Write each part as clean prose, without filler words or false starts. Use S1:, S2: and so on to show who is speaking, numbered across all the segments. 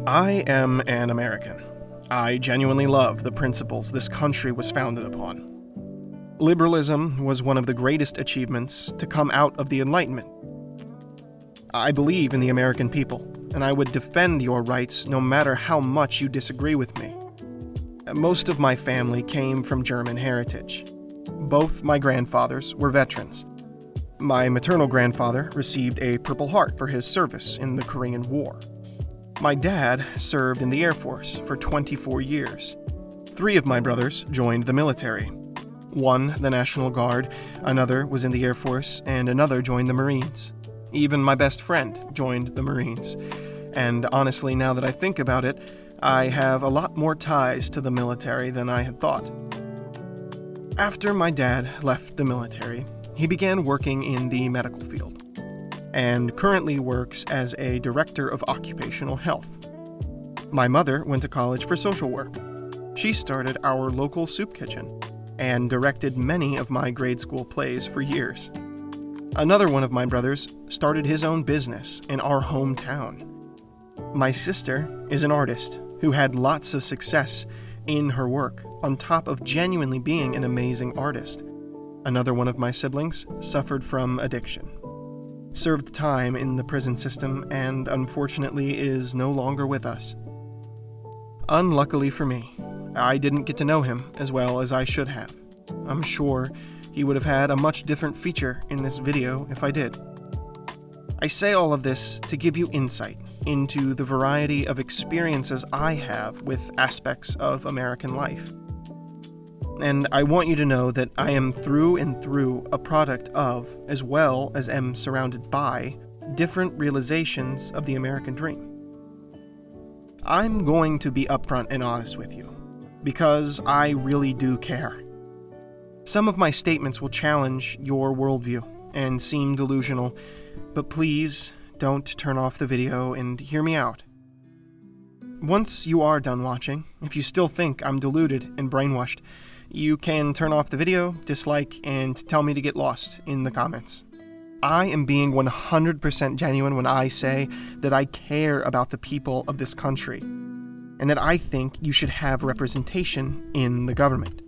S1: I am an American. I genuinely love the principles this country was founded upon. Liberalism was one of the greatest achievements to come out of the Enlightenment. I believe in the American people, and I would defend your rights no matter how much you disagree with me. Most of my family came from German heritage. Both my grandfathers were veterans. My maternal grandfather received a Purple Heart for his service in the Korean War. My dad served in the Air Force for 24 years. 3 of my brothers joined the military. One, the National Guard, another was in the Air Force, and another joined the Marines. Even my best friend joined the Marines. And honestly, now that I think about it, I have a lot more ties to the military than I had thought. After my dad left the military, he began working in the medical field, and currently works as a director of occupational health. My mother went to college for social work. She started our local soup kitchen and directed many of my grade school plays for years. Another one of my brothers started his own business in our hometown. My sister is an artist who had lots of success in her work, on top of genuinely being an amazing artist. Another one of my siblings suffered from addiction, served time in the prison system, and unfortunately is no longer with us. Unluckily for me, I didn't get to know him as well as I should have. I'm sure he would have had a much different feature in this video if I did. I say all of this to give you insight into the variety of experiences I have with aspects of American life. And I want you to know that I am through and through a product of, as well as am surrounded by, different realizations of the American dream. I'm going to be upfront and honest with you, because I really do care. Some of my statements will challenge your worldview and seem delusional, but please don't turn off the video and hear me out. Once you are done watching, if you still think I'm deluded and brainwashed, you can turn off the video, dislike, and tell me to get lost in the comments. I am being 100% genuine when I say that I care about the people of this country, and that I think you should have representation in the government.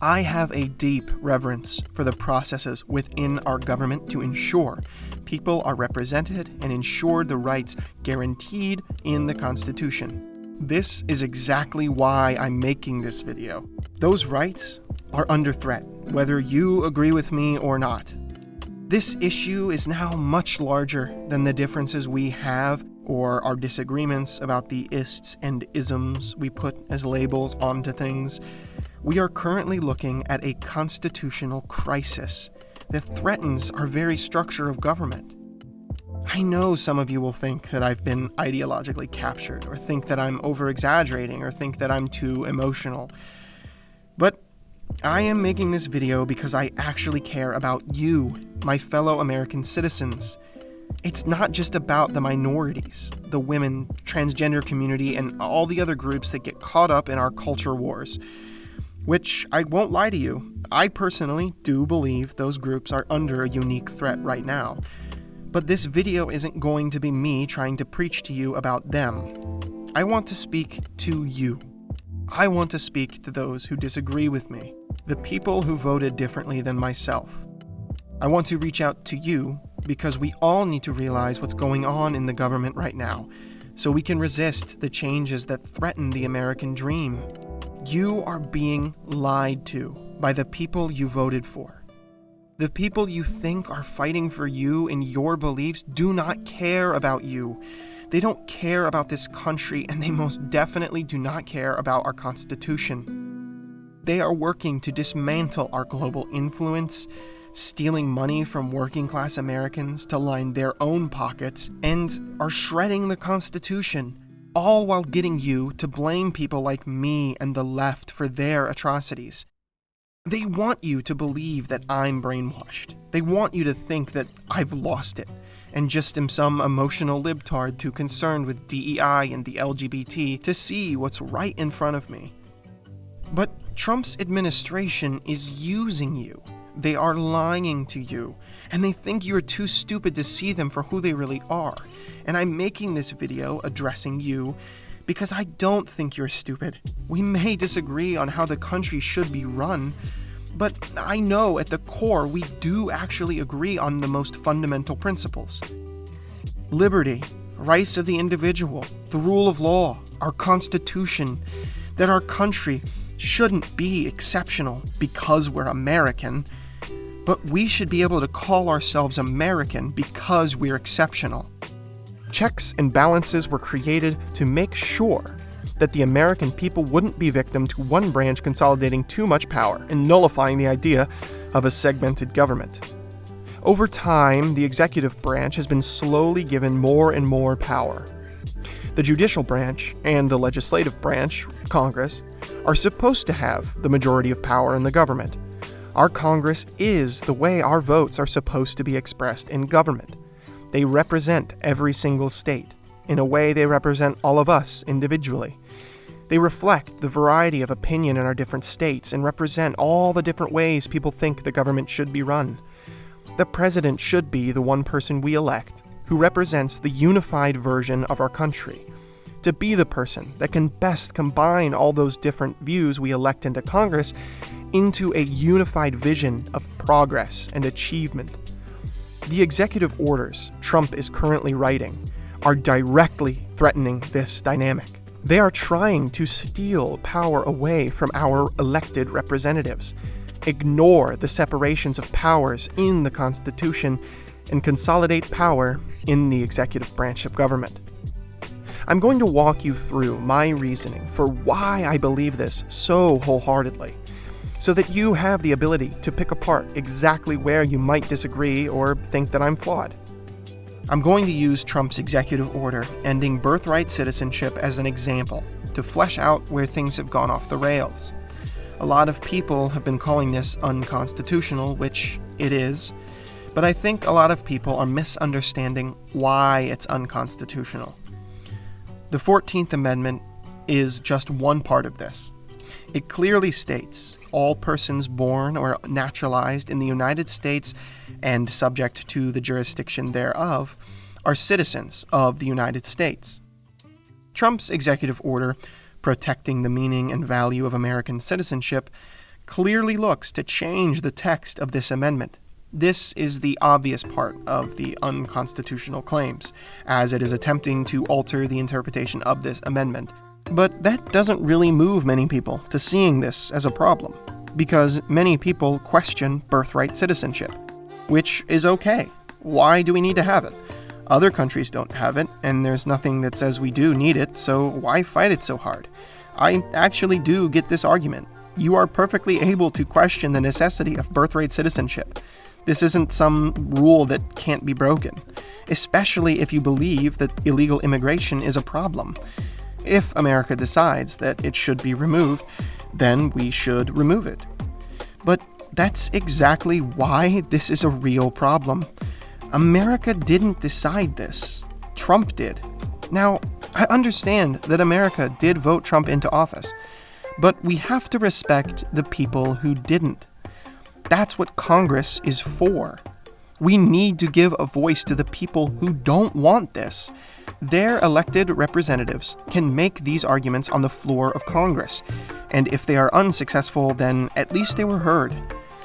S1: I have a deep reverence for the processes within our government to ensure people are represented and ensured the rights guaranteed in the Constitution. This is exactly why I'm making this video. Those rights are under threat, whether you agree with me or not. This issue is now much larger than the differences we have or our disagreements about the ists and isms we put as labels onto things. We are currently looking at a constitutional crisis that threatens our very structure of government. I know some of you will think that I've been ideologically captured, or think that I'm over-exaggerating, or think that I'm too emotional. But I am making this video because I actually care about you, my fellow American citizens. It's not just about the minorities, the women, transgender community, and all the other groups that get caught up in our culture wars. Which, I won't lie to you, I personally do believe those groups are under a unique threat right now. But this video isn't going to be me trying to preach to you about them. I want to speak to you. I want to speak to those who disagree with me, the people who voted differently than myself. I want to reach out to you because we all need to realize what's going on in the government right now, so we can resist the changes that threaten the American dream. You are being lied to by the people you voted for. The people you think are fighting for you and your beliefs do not care about you. They don't care about this country, and they most definitely do not care about our Constitution. They are working to dismantle our global influence, stealing money from working-class Americans to line their own pockets, and are shredding the Constitution, all while getting you to blame people like me and the left for their atrocities. They want you to believe that I'm brainwashed. They want you to think that I've lost it and just am some emotional libtard too concerned with DEI and the LGBT to see what's right in front of me. But Trump's administration is using you, they are lying to you, and they think you are too stupid to see them for who they really are. And I'm making this video addressing you because I don't think you're stupid. We may disagree on how the country should be run, but I know at the core we do actually agree on the most fundamental principles. Liberty, rights of the individual, the rule of law, our Constitution, that our country shouldn't be exceptional because we're American, but we should be able to call ourselves American because we're exceptional. Checks and balances were created to make sure that the American people wouldn't be victim to one branch consolidating too much power and nullifying the idea of a segmented government. Over time, the executive branch has been slowly given more and more power. The judicial branch and the legislative branch, Congress, are supposed to have the majority of power in the government. Our Congress is the way our votes are supposed to be expressed in government. They represent every single state. In a way, they represent all of us individually. They reflect the variety of opinion in our different states and represent all the different ways people think the government should be run. The president should be the one person we elect who represents the unified version of our country, to be the person that can best combine all those different views we elect into Congress into a unified vision of progress and achievement. The executive orders Trump is currently writing are directly threatening this dynamic. They are trying to steal power away from our elected representatives, ignore the separations of powers in the Constitution, and consolidate power in the executive branch of government. I'm going to walk you through my reasoning for why I believe this so wholeheartedly, so that you have the ability to pick apart exactly where you might disagree or think that I'm flawed. I'm going to use Trump's executive order ending birthright citizenship as an example to flesh out where things have gone off the rails. A lot of people have been calling this unconstitutional, which it is, but I think a lot of people are misunderstanding why it's unconstitutional. The 14th Amendment is just one part of this. It clearly states all persons born or naturalized in the United States and subject to the jurisdiction thereof are citizens of the United States. Trump's executive order protecting the meaning and value of American citizenship clearly looks to change the text of this amendment. This is the obvious part of the unconstitutional claims, as it is attempting to alter the interpretation of this amendment. But that doesn't really move many people to seeing this as a problem, because many people question birthright citizenship, which is okay. Why do we need to have it? Other countries don't have it, and there's nothing that says we do need it, so why fight it so hard? I actually do get this argument. You are perfectly able to question the necessity of birthright citizenship. This isn't some rule that can't be broken, especially if you believe that illegal immigration is a problem. If America decides that it should be removed, then we should remove it. But that's exactly why this is a real problem. America didn't decide this. Trump did. Now, I understand that America did vote Trump into office, but we have to respect the people who didn't. That's what Congress is for. We need to give a voice to the people who don't want this. Their elected representatives can make these arguments on the floor of Congress, and if they are unsuccessful, then at least they were heard.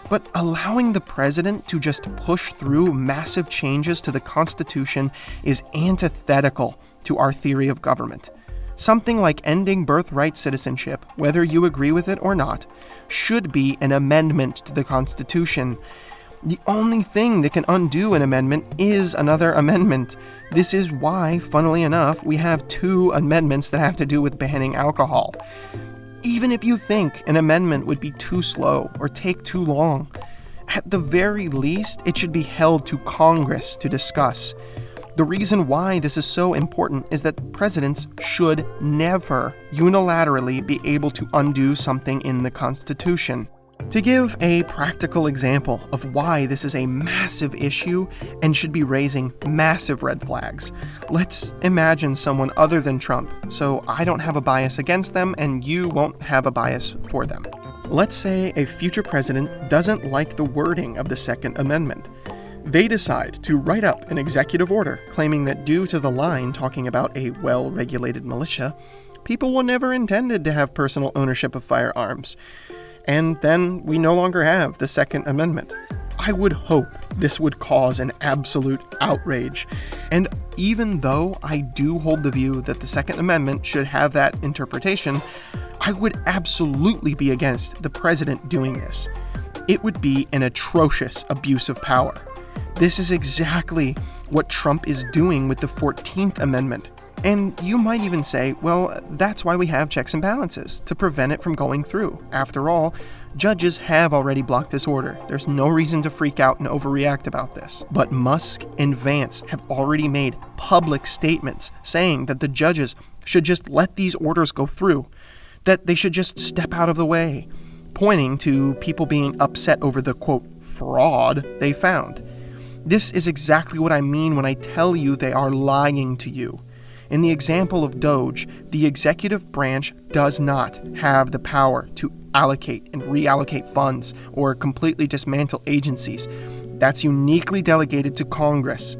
S1: But allowing the president to just push through massive changes to the Constitution is antithetical to our theory of government. Something like ending birthright citizenship, whether you agree with it or not, should be an amendment to the Constitution. The only thing that can undo an amendment is another amendment. This is why, funnily enough, we have 2 amendments that have to do with banning alcohol. Even if you think an amendment would be too slow or take too long, at the very least, it should be held to Congress to discuss. The reason why this is so important is that presidents should never unilaterally be able to undo something in the Constitution. To give a practical example of why this is a massive issue and should be raising massive red flags, let's imagine someone other than Trump, so I don't have a bias against them and you won't have a bias for them. Let's say a future president doesn't like the wording of the Second Amendment. They decide to write up an executive order claiming that due to the line talking about a well-regulated militia, people were never intended to have personal ownership of firearms. And then we no longer have the Second Amendment. I would hope this would cause an absolute outrage. And even though I do hold the view that the Second Amendment should have that interpretation, I would absolutely be against the president doing this. It would be an atrocious abuse of power. This is exactly what Trump is doing with the 14th Amendment. And you might even say, well, that's why we have checks and balances, to prevent it from going through. After all, judges have already blocked this order. There's no reason to freak out and overreact about this. But Musk and Vance have already made public statements saying that the judges should just let these orders go through, that they should just step out of the way, pointing to people being upset over the, quote, fraud they found. This is exactly what I mean when I tell you they are lying to you. In the example of Doge, the executive branch does not have the power to allocate and reallocate funds or completely dismantle agencies. That's uniquely delegated to Congress.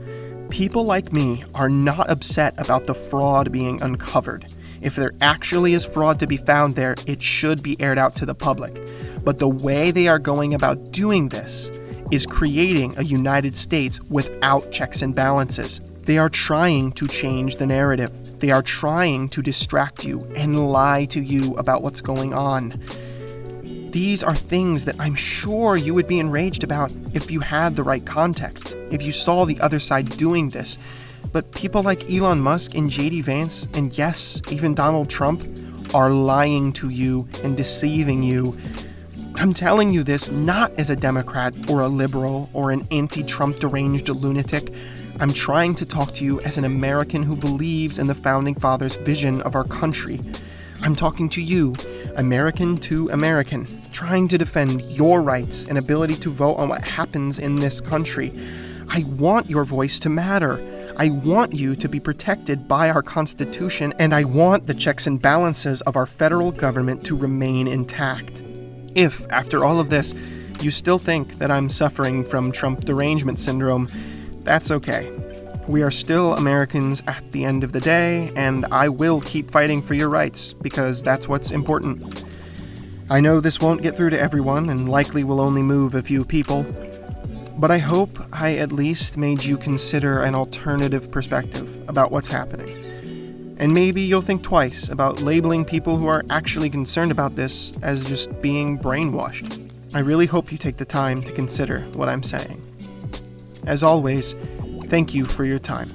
S1: People like me are not upset about the fraud being uncovered. If there actually is fraud to be found there, it should be aired out to the public. But the way they are going about doing this is creating a United States without checks and balances. They are trying to change the narrative. They are trying to distract you and lie to you about what's going on. These are things that I'm sure you would be enraged about if you had the right context, if you saw the other side doing this. But people like Elon Musk and J.D. Vance, and yes, even Donald Trump, are lying to you and deceiving you. I'm telling you this not as a Democrat or a liberal or an anti-Trump deranged lunatic. I'm trying to talk to you as an American who believes in the Founding Fathers' vision of our country. I'm talking to you, American to American, trying to defend your rights and ability to vote on what happens in this country. I want your voice to matter. I want you to be protected by our Constitution, and I want the checks and balances of our federal government to remain intact. If, after all of this, you still think that I'm suffering from Trump derangement syndrome, that's okay. We are still Americans at the end of the day, and I will keep fighting for your rights, because that's what's important. I know this won't get through to everyone, and likely will only move a few people, but I hope I at least made you consider an alternative perspective about what's happening. And maybe you'll think twice about labeling people who are actually concerned about this as just being brainwashed. I really hope you take the time to consider what I'm saying. As always, thank you for your time.